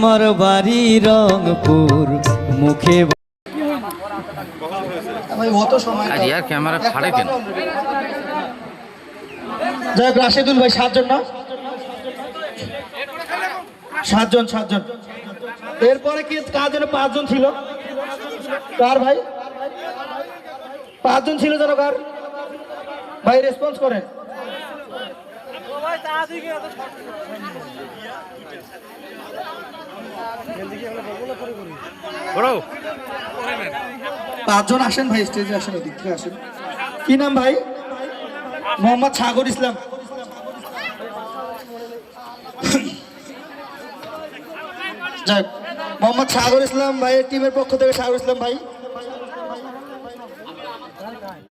আমার বাড়ি রংপুর মুখে ভাই অত সময় আর ইয়ার ক্যামেরা ফাড়ে কেন? যাই হোক, রাশেদুল ভাই 7 জন না, 7 জন 7 জন। এরপরে কি কার জন্য 5 জন ছিল? কার ভাই 5 জন ছিল যেন? কার ভাই রেসপন্স করেন। বড় 5 জন আসেন ভাই, স্টেজে আসেন, ওদিক থেকে আসেন। কি নাম ভাই? মোহাম্মদ সাগর ইসলাম। যাক, মোহাম্মদ সাগর ইসলাম ভাইয়ের টিমের পক্ষ থেকে সাগর ইসলাম ভাই